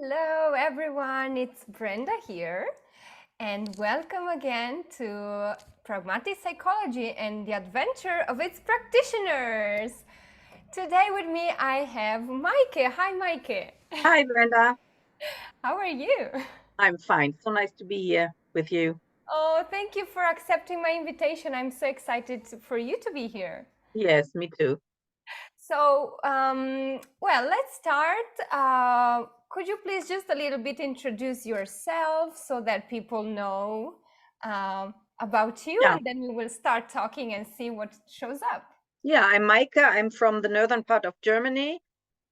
Hello, everyone. It's Brenda here, and welcome again to Pragmatic Psychology and the adventure of its practitioners. Today with me, I have Maike. Hi, Maike. Hi, Brenda. How are you? I'm fine. So nice to be here with you. Oh, thank you for accepting my invitation. I'm so excited for you to be here. Yes, me too. So, let's start. Could you please just a little bit introduce yourself so that people know about you, Yeah. and then we will start talking and see what shows up. Yeah, I'm Maike. I'm from the northern part of Germany.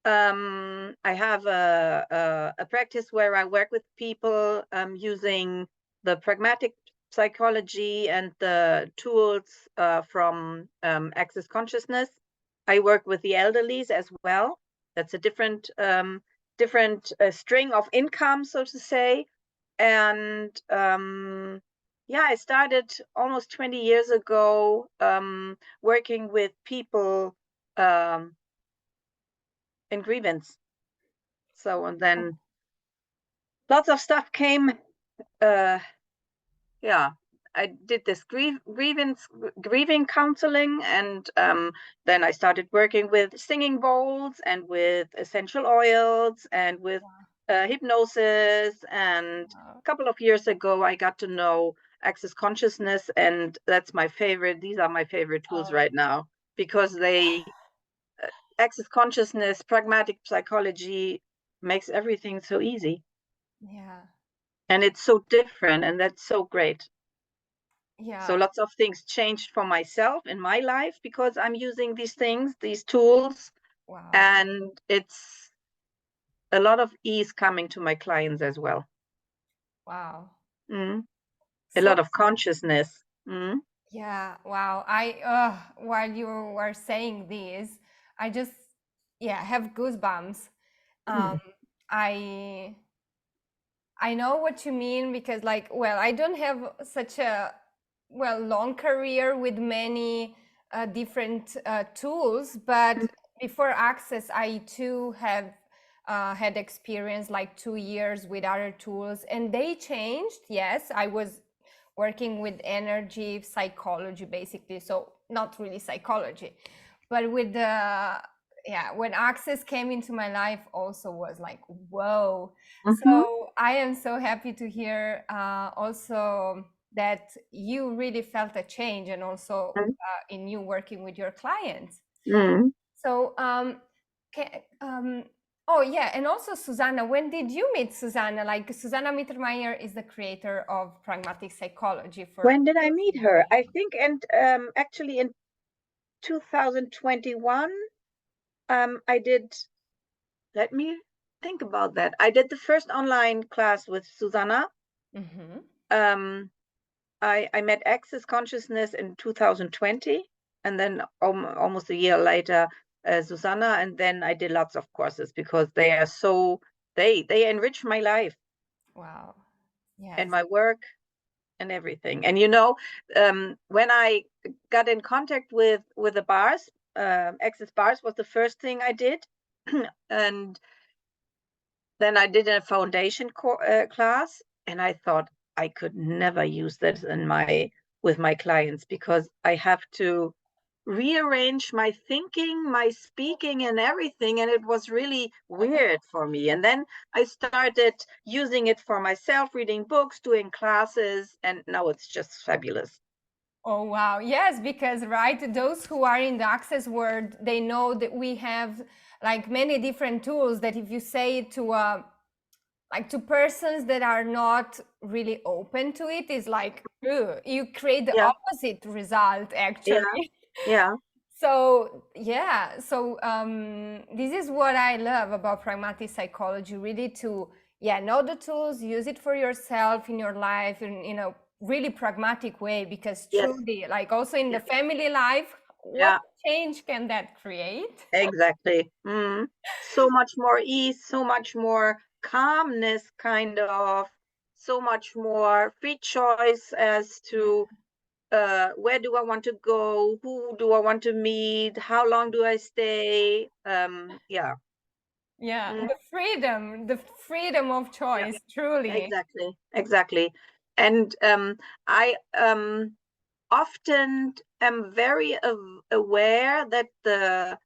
I have a practice where I work with people using the pragmatic psychology and the tools from access consciousness. I work with the elderlies as well. That's a different string of income, so to say. And yeah, I started almost 20 years ago working with people um, in grievance. So, and then lots of stuff came. Uh, yeah, I did this grieving counseling, and then I started working with singing bowls and with essential oils and with hypnosis. And Wow. a couple of years ago, I got to know access consciousness, and that's my favorite. These are my favorite tools Oh, right now because they access consciousness, pragmatic psychology makes everything so easy. yeah, And it's so different, and that's so great. So yeah. lots of things changed for myself in my life because I'm using these things, these tools, Wow, and it's a lot of ease coming to my clients as well. wow. Mm. A So, lot of consciousness. Mm. yeah, wow. While you were saying this, I just, yeah, have goosebumps. Um, Mm. I I know what you mean because, like, well, I don't have such a long career with many different tools, but before Access, I too have had experience like 2 years with other tools, and they changed. Yes, I was working with energy psychology basically, so not really psychology, but with the yeah, when Access came into my life, also was like, whoa. Mm-hmm. So I am so happy to hear also that you really felt a change, and also in you working with your clients. Mm. So, oh yeah, and also Susanna, when did you meet Susanna? Like, Susanna Mittermeier is the creator of Pragmatic Psychology for When did I those meet who don't her? I know. think, and actually in 2021, I did. Let me think about that. I did the first online class with Susanna. Mm-hmm. Um, I met Access Consciousness in 2020, and then almost a year later, Susanna, and then I did lots of courses because they are so they enrich my life Wow. and Yes. my work and everything. And when I got in contact with the bars, Access bars was the first thing I did, and then I did a foundation class, and I thought I could never use that in my with my clients because I have to rearrange my thinking, my speaking, and everything, and it was really weird for me. And then I started using it for myself, reading books, doing classes, and now it's just fabulous. Oh wow. Yes, because right, those who are in the Access world, they know that we have like many different tools that if you say it to like to persons that are not really open to it, is like, ugh, you create the Yeah, opposite result yeah, actually. yeah. So yeah, so this is what I love about Pragmatic Psychology, really, to yeah, know the tools, use it for yourself in your life in a really pragmatic way, because Yes, truly, like, also in the yes, family life, what yeah, change can that create? exactly. So much more ease, so much more calmness, kind of, so much more free choice as Yeah. to where do I want to go, who do I want to meet, how long do I stay. Yeah, Yeah, Mm, the freedom of yeah, choice, truly. exactly. And I often am very aware that the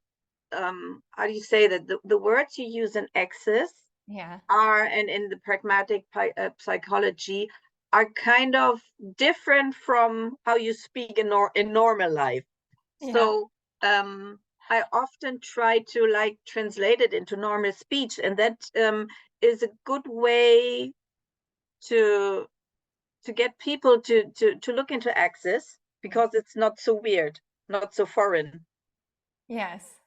how do you say that the words you use in access Yeah. are, and in the pragmatic psychology, are kind of different from how you speak in normal life. Yeah. So I often try to like translate it into normal speech, and that is a good way to get people to look into access, Yeah. because it's not so weird, not so foreign. Yes.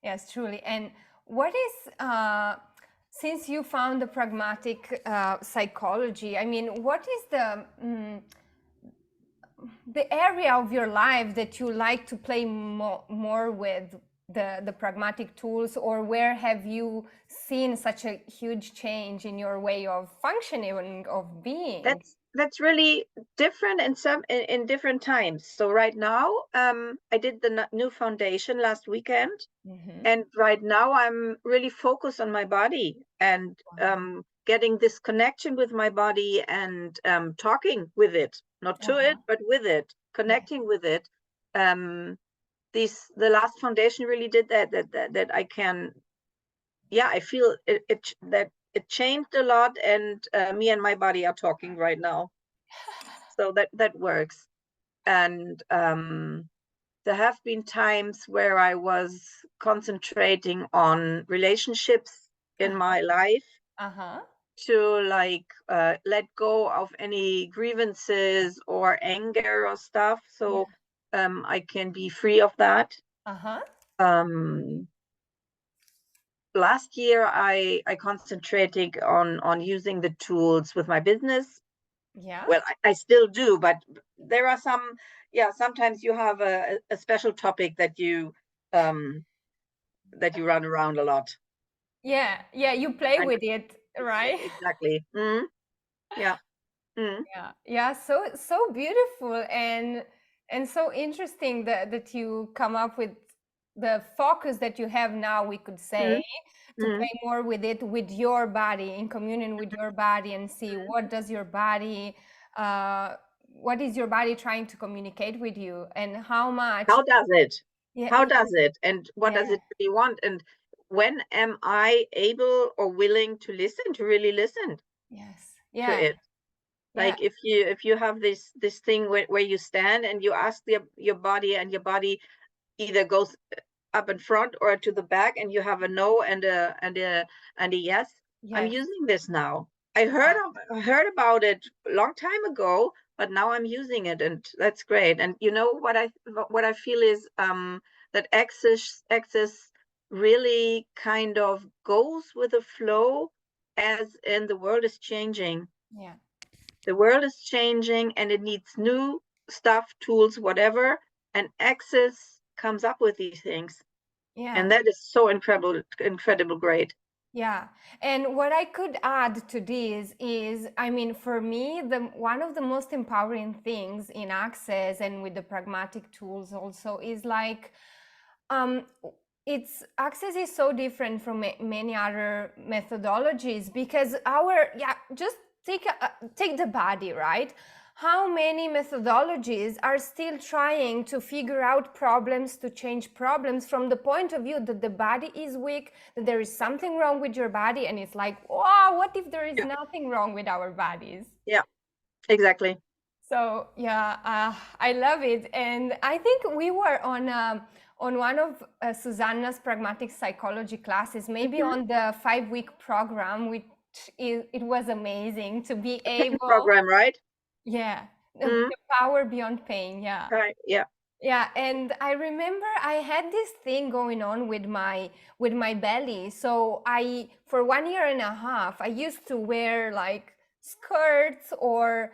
Yes, truly. And what is, since you found the pragmatic psychology, I mean, what is the area of your life that you like to play more with the pragmatic tools, or where have you seen such a huge change in your way of functioning and of being? That's really different in some in different times. So right now, I did the new foundation last weekend, Mm-hmm. and right now I'm really focused on my body, and Wow. getting this connection with my body, and talking with it, not to it, Uh-huh. but with it, Yes. connecting with it. The last foundation really did that I can, yeah, I feel that it changed a lot, and me and my body are talking right now, so that works. And there have been times where I was concentrating on relationships in Uh-huh. my life, Uh-huh. to like let go of any grievances or anger or stuff, Yeah. so I can be free of that. Uh-huh. um Last year I concentrated on using the tools with my business. Yeah. Well, I still do, but there are some, yeah, sometimes you have a special topic um that you run around a lot. Yeah. Yeah. You play And with it, right? exactly. Yeah. mm Yeah, yeah, so so beautiful and so interesting that you come up with the focus that you have now, we could say, mm to mm play more with it, with your body, in communion with your body, and see mm. what does your body, uh, what is your body trying to communicate with you, and how much. How does it? Yeah, How does it? And what yeah, does it really want? And when am I able or willing to listen, to really listen yes, to yeah, it? yeah, Like if you have this thing where you stand and you ask your body, and your body either goes up in front or to the back, and you have a no and a yes. I'm yes, using this now. I heard about it a long time ago, but now I'm using it, and that's great. And you know what I feel is that access really kind of goes with the flow, as in the world is changing. yeah, The world is changing, and it needs new stuff, tools, whatever, and access comes up with these things, yeah. and that is so incredible great. Yeah, and what I could add to this is, I mean, for me, the one of the most empowering things in Access and with the pragmatic tools also is like, um, it's Access is so different from many other methodologies because yeah, just take the body, right? How many methodologies are still trying to figure out problems, to change problems from the point of view that the body is weak, that there is something wrong with your body, and it's like, wow, what if there is Yeah, nothing wrong with our bodies? yeah, exactly. So yeah, I love it, and I think we were on one of Susanna's pragmatic psychology classes, maybe Mhm. on the 5-week program, which it was amazing to be The pain able, program, right? yeah, Mm, the power beyond pain, yeah. right. Yeah. Yeah, and I remember I had this thing going on with my belly. So I for 1.5 years I used to wear like skirts or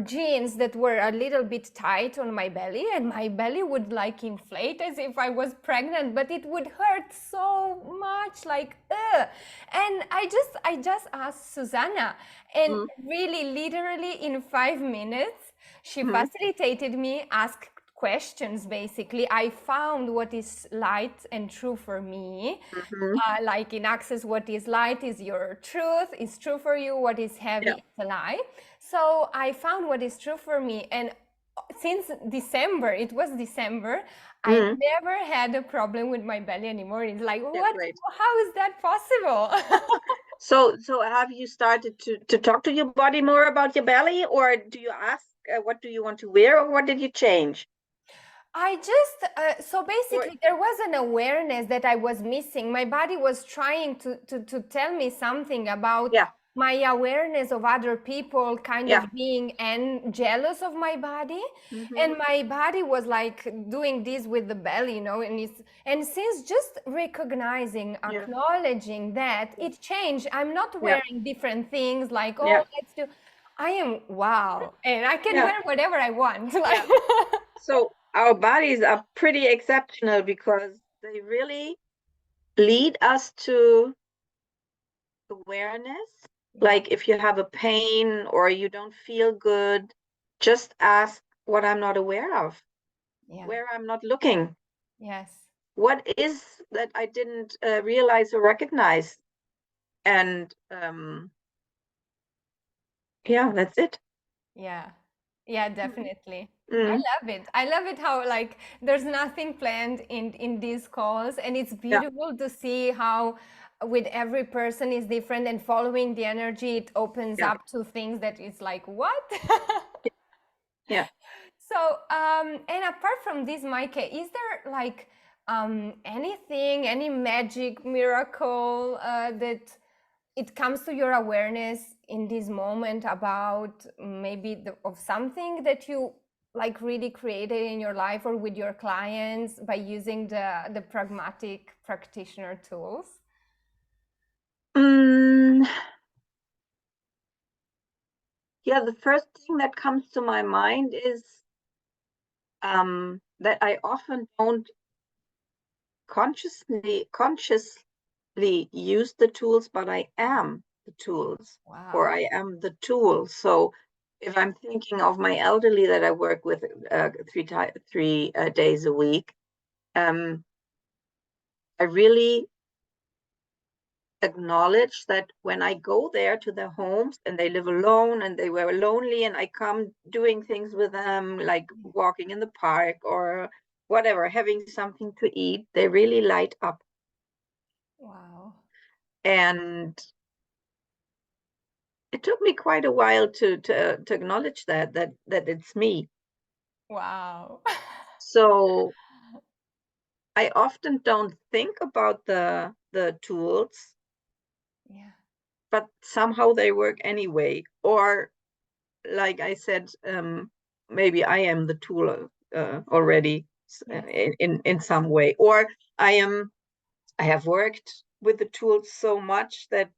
jeans that were a little bit tight on my belly, and my belly would like inflate as if I was pregnant, but it would hurt so much, like ugh. And I just asked Susanna, and Mm, really literally in 5 minutes she mm, facilitated me, asked questions, basically, I found what is light and true for me. Like in Access, what is light is your truth, is true for you. What is heavy Yeah. is a lie. So I found what is true for me. And since December, it was December, I never had a problem with my belly anymore. It's like, what? Great. How is that possible? So have you started to talk to your body more about your belly, or do you ask what do you want to wear, or what did you change? I just, so basically, there was an awareness that I was missing. My body was trying to tell me something about Yeah. my awareness of other people kind Yeah. of being and jealous of my body. Mm-hmm. And my body was like doing this with the belly, and since just recognizing, acknowledging that, it changed. I'm not wearing different things like, oh, let's do. I am, wow. And I can wear whatever I want. Like, So our bodies are pretty exceptional because they really lead us to awareness. Like if you have a pain or you don't feel good, just ask what I'm not aware of, where I'm not looking. Yes. What is that I didn't realize or recognize? And yeah, that's it. Yeah, definitely. I love it. I love it how like there's nothing planned in these calls, and it's beautiful to see how with every person is different, and following the energy it opens up to things that it's like, what? Yeah. So, and apart from this, Maike, is there like anything, any magic miracle that it comes to your awareness in this moment about maybe of something that you like really created in your life or with your clients by using the pragmatic practitioner tools? Yeah, the first thing that comes to my mind is that I often don't consciously use the tools, but I am the tools, or I am the tool. So if I'm thinking of my elderly that I work with 3 days a week, I really acknowledge that when I go there to their homes and they live alone and they were lonely, and I come doing things with them, like walking in the park or whatever, having something to eat, they really light up. Wow. And it took me quite a while to acknowledge that it's me. Wow. So I often don't think about the tools, but somehow they work anyway. Or like I said, maybe I am the tool already in some way, or I have worked with the tools so much that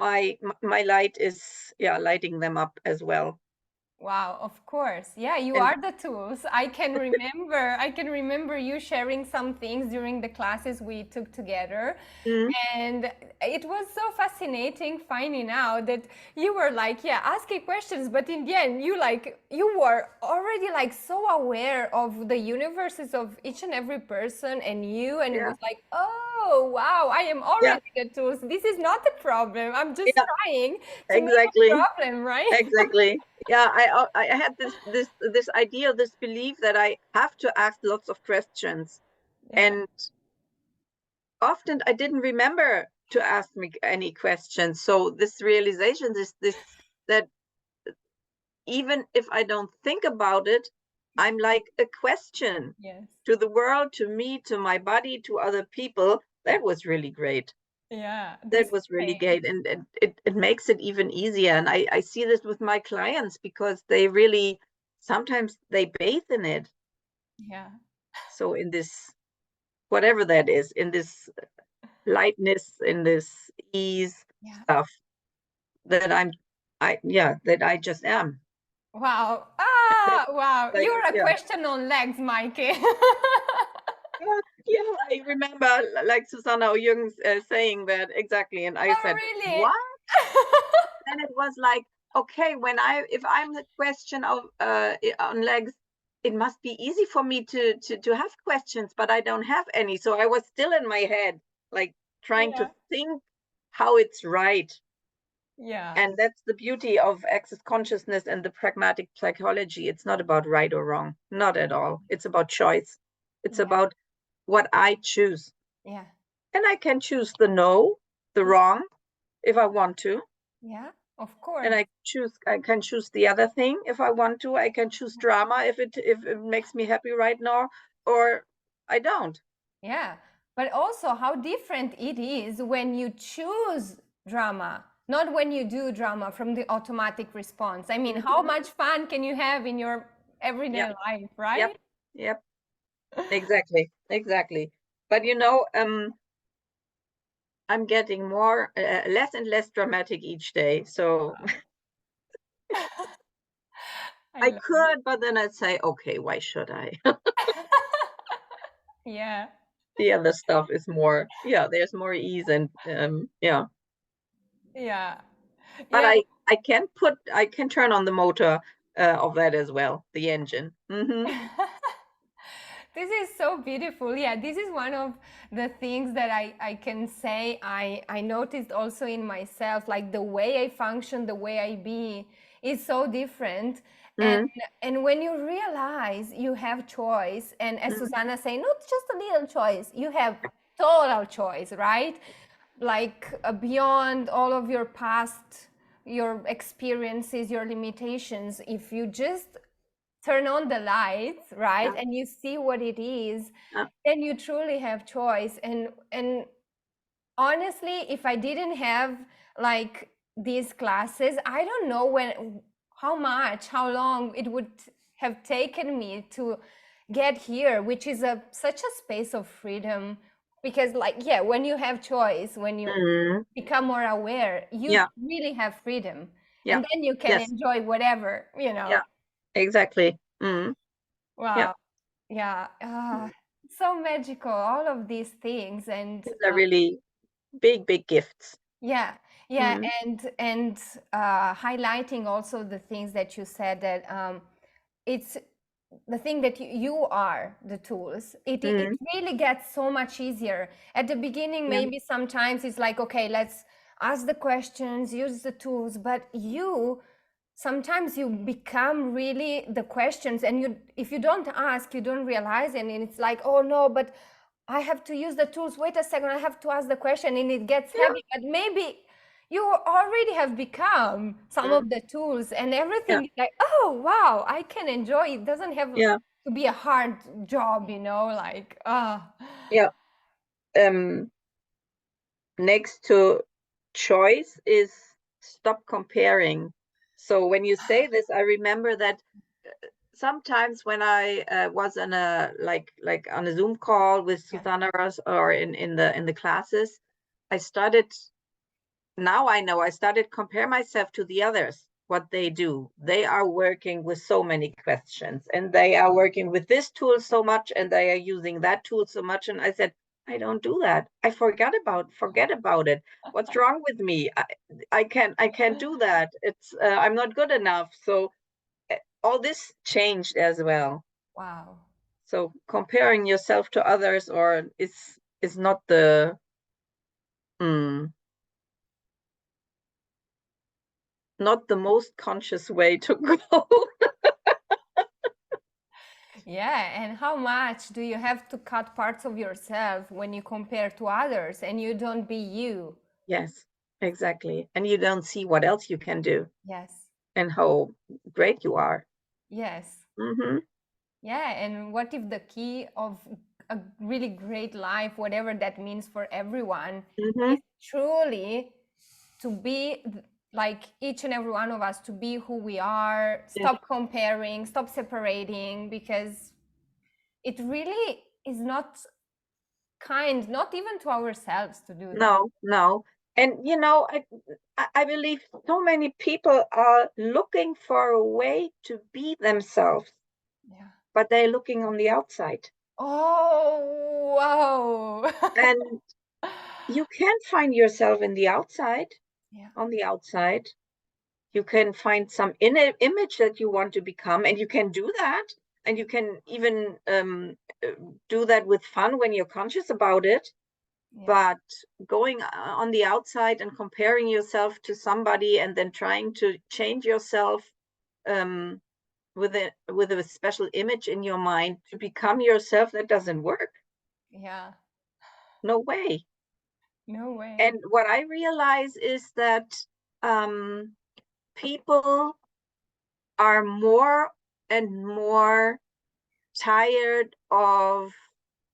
my light is lighting them up as well. Wow, of course. Yeah, you are the tools. I can remember you sharing some things during the classes we took together. And it was so fascinating finding out that you were like, yeah, asking questions, but in the end, you were already like so aware of the universes of each and every person and you, and it was like, oh, wow, I am already the tools. This is not a problem. I'm just trying to make a problem, right? Exactly. Yeah, I had this idea, this belief that I have to ask lots of questions, and often I didn't remember to ask me any questions. So this realization, this that even if I don't think about it, I'm like a question to the world, to me, to my body, to other people. That was really great. Yeah, That was really great, and it makes it even easier. And I see this with my clients because they really sometimes they bathe in it. So in this, whatever that is, in this lightness, in this ease stuff, that that I just am. Wow. Wow. Like, You're a question on legs, Maike. yeah, I remember like Susanna or Jürgen saying that exactly, and I said, really? what? Then it was like, okay, if I'm the question of on legs, it must be easy for me to have questions, but I don't have any. So I was still in my head, like trying Yeah. to think how it's right. Yeah. And that's the beauty of access consciousness and the pragmatic psychology. It's not about right or wrong, not at all. It's about choice. It's Yeah. about what I choose. Yeah. And I can choose the no, the wrong, if I want to. Yeah. Of And course. I can choose the other thing if I want to. I can choose drama if it makes me happy right now, or I don't. Yeah. But also how different it is when you choose drama, not when you do drama from the automatic response. I mean, how Mhm. much fun can you have in your everyday Yep, life, yep, right? yep. Exactly, exactly. But I'm getting more, less and less dramatic each day. So I I love it. could, but then I'd say, okay, why should I? Yeah. The other stuff is more, yeah, there's more ease and yeah. Yeah. But Yeah. I can turn on the motor of that as well, the engine. This is so beautiful. Yeah, this is one of the things that I can say I noticed also in myself, like the way I function, the way I be is so different. And Mm, and when you realize you have choice, and as mm, Susanna say, not just a little choice, you have total choice, right? Like beyond all of your past, your experiences, your limitations, if you just turn on the lights, right, yeah, and you see what it is, yeah, then you truly have choice. And honestly, if I didn't have like these classes, I don't know how long it would have taken me to get here, which is a such a space of freedom. Because like, yeah, when you have choice, when you mm, become more aware, you yeah, really have freedom, yeah, and then you can yes, enjoy whatever, yeah, exactly. Yeah, wow. Yeah, so magical, all of these things. And these are really big, big gifts. yeah, yeah, Mm, and highlighting also the things that you said, that it's the thing that you are the tools. It mm, really gets so much easier at the beginning. yeah, Maybe sometimes it's like, okay, let's ask the questions, use the tools, but you sometimes you become really the questions, and you, if you don't ask, you don't realize, and it's like, oh no, but I have to use the tools, wait a second, I have to ask the question, and it gets yeah, heavy. But maybe you already have become some mm, of the tools, and yeah, everything is like, oh wow, I can enjoy it. Doesn't have yeah, to be a hard job, like yeah. Um, Next to choice is stop comparing. So when you say this, I remember that sometimes when I was on a like on a Zoom call with yeah, Susanna or in the classes, I started now I know I started compare myself to the others, what they do. They are working with so many questions and they are working with this tool so much and they are using that tool so much. And I said, I don't do that. I forget about it. What's wrong with me? I can't do that. It's I'm not good enough. So all this changed as well. wow. So comparing yourself to others or is not mm, not the most conscious way to go. Yeah, and how much do you have to cut parts of yourself when you compare to others and you don't be you? Yes, exactly. And you don't see what else you can do Yes, and how great you are. yes. Mm-hmm. Yeah, and what if the key of a really great life, whatever that means for everyone, Mm-hmm. is truly to be like each and every one of us, to be who we are, Yes. stop comparing, stop separating, because it really is not kind, not even to ourselves, to do that. No, no. And I believe so many people are looking for a way to be themselves, Yeah. but they're looking on the outside. Oh, wow. And you can find yourself in the outside, Yeah. on the outside. You can find some inner image that you want to become, and you can do that. and you can even do that with fun when you're conscious about it. Yeah. But going on the outside and comparing yourself to somebody and then trying to change yourself with a special image in your mind to become yourself, that doesn't work. Yeah. No way. No way. And what I realize is that people are more and more tired of,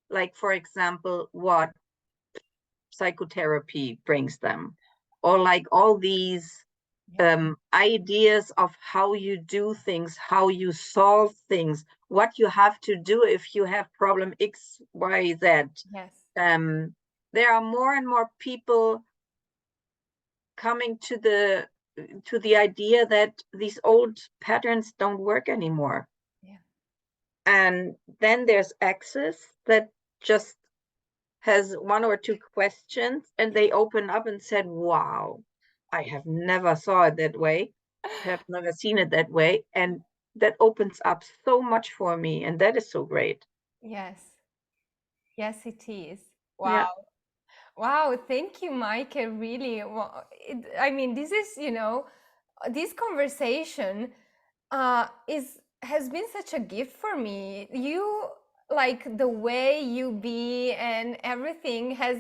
like, for example, what psychotherapy brings them, or like all these Yeah. ideas of how you do things, how you solve things, what you have to do if you have problem X, Y, Z. Yes. There are more and more people coming to the idea that these old patterns don't work anymore. Yeah. And then there's Access that just has one or two questions, and they open up and said, wow, I have never saw it that way, have never seen it that way. And that opens up so much for me. And that is so great. Yes. Yes, it is. Yeah. Wow. Wow. Thank you, Maike. Really. Well, I mean, this is, this conversation is has been such a gift for me. You, like, the way you be and everything has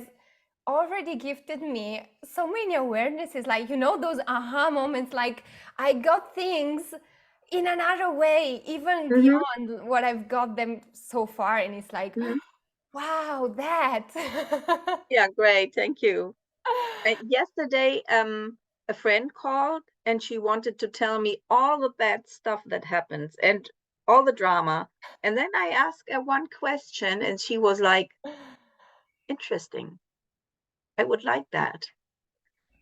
already gifted me so many awarenesses, like, those aha moments, like I got things in another way, even Hmm. beyond what I've got them so far, and it's like, Hmm. wow, that. Yeah, great. Thank you. Yesterday, a friend called and she wanted to tell me all the bad stuff that happens and all the drama. And then I asked her one question and she was like, interesting. I would like that.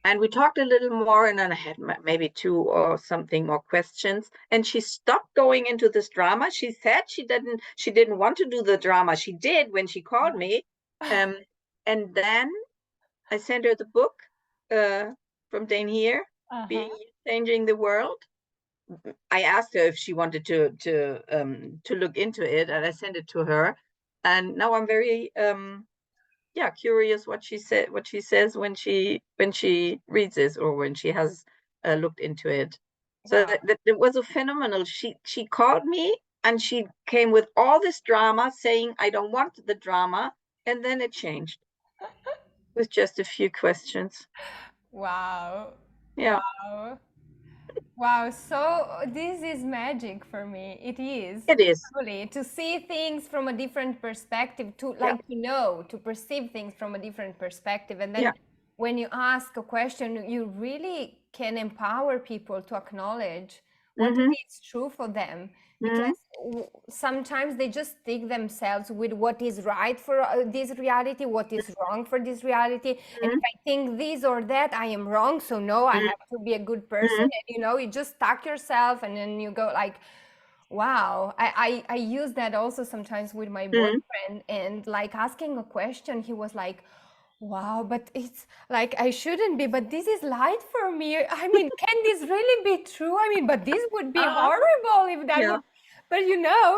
And we talked a little more, and then I had maybe two or something more questions. And she stopped going into this drama. She said she didn't want to do the drama. She did when she called me. Um, and then I sent her the book uh, from Dane here, Uh-huh. Being Changing the World. I asked her if she wanted to look into it, and I sent it to her. And now I'm very yeah, curious what she says when she reads this or when she has looked into it. So Wow. that it was a phenomenal. She called me and she came with all this drama, saying I don't want the drama, and then it changed with just a few questions. Wow. Yeah, Wow. Wow, so this is magic for me. It is it is. truly to see things from a different perspective, to Yeah, like to perceive things from a different perspective. And yeah. then when you ask a question, you really can empower people to acknowledge what Mm-hmm. is true for them. Mm-hmm. Because sometimes they just stick themselves with what is right for this reality, what is wrong for this reality. And if I think this or that, I am wrong. So no, I have to be a good person. Mm-hmm. And you just stuck yourself, and then you go like, wow. I use that also sometimes with my Mm-hmm. boyfriend, and like asking a question, he was like, wow, but it's like I shouldn't be, but this is light for me. I mean, can this really be true? I mean, but this would be Uh-huh. horrible if that Yeah, would. But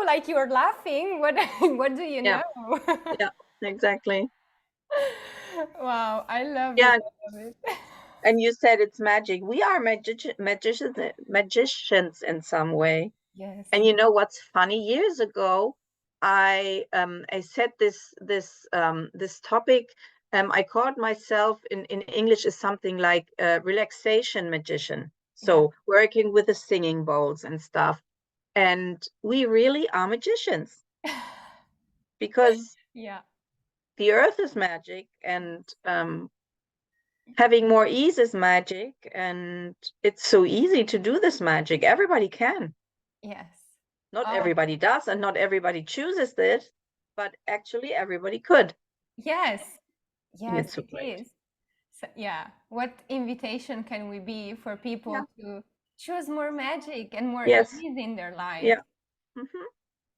like you're laughing. What what do you yeah, know? yeah. Exactly. Wow, I love it. Yeah, I love it. and you said it's magic. We are magicians in some way. Yes. And you know what's funny? Years ago, I said this topic. I called myself in English is something like a relaxation magician. Yeah. So working with the singing bowls and stuff. And we really are magicians because Yeah. the earth is magic, and having more ease is magic, and it's so easy to do this magic. Everybody can. Yes. Not Oh, everybody does, and not everybody chooses this, but actually everybody could. yes. And Yes, it's so it great. is. So, yeah. What invitation can we be for Yeah. people to choose more magic and more Yes. ease in their life? Yeah. Mm-hmm.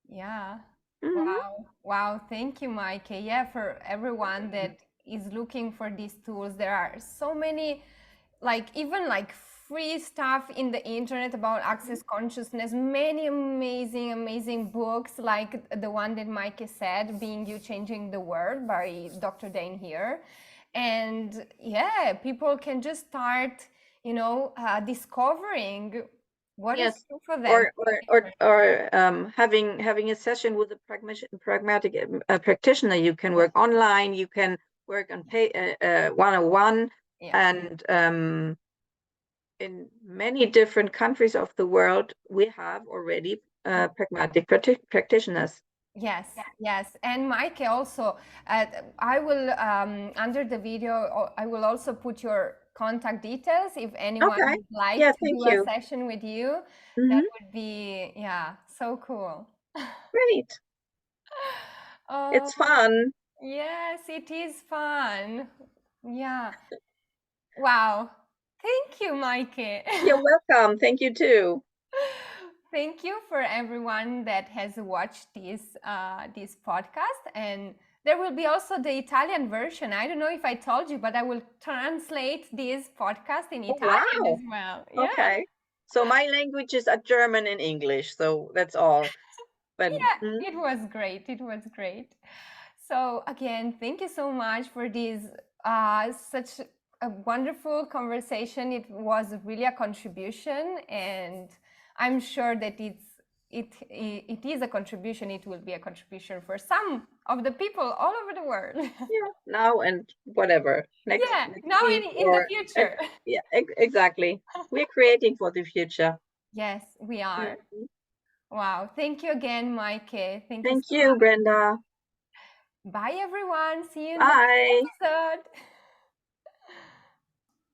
Yeah. Mm-hmm. Wow. Wow. Thank you, Maike. Yeah, for everyone that is looking for these tools, there are so many, like, even like free stuff in the internet about access consciousness, many amazing books like the one that Maike said, Being You Changing the World by Dr. Dane here. And yeah, people can just start, discovering what is Yes. true for them. Or having a session with a pragmatic practitioner. You can work online, you can work on one-on-one, Yeah. and in many different countries of the world, we have already pragmatic practitioners. Yes. And Maike also, I will, under the video, I will also put your contact details if anyone Okay. would like Yeah, to thank do a you. session with you. That Hmm. would be, yeah, so cool. Great. Oh, It's fun. yes, it is fun. Yeah. Wow. Thank you, Maike. You're welcome. Thank you too. Thank you for everyone that has watched this podcast, and there will be also the Italian version. I don't know if I told you, but I will translate this podcast in Oh, Italian as wow. well. Yeah, Okay. So my languages are German and English, so that's all. But yeah, it was great. It was great. So again, thank you so much for this such a wonderful conversation. It was really a contribution, and I'm sure that it is a contribution. It will be a contribution for some of the people all over the world. yeah, now and whatever next Yeah, next now week in the or future. yeah, exactly. We're creating for the future. Yes, we are. Mhm. Wow. Thank you again, Maike. Thank you Thank so you, much. Brenda. Bye, everyone. See you in the next Bye. episode.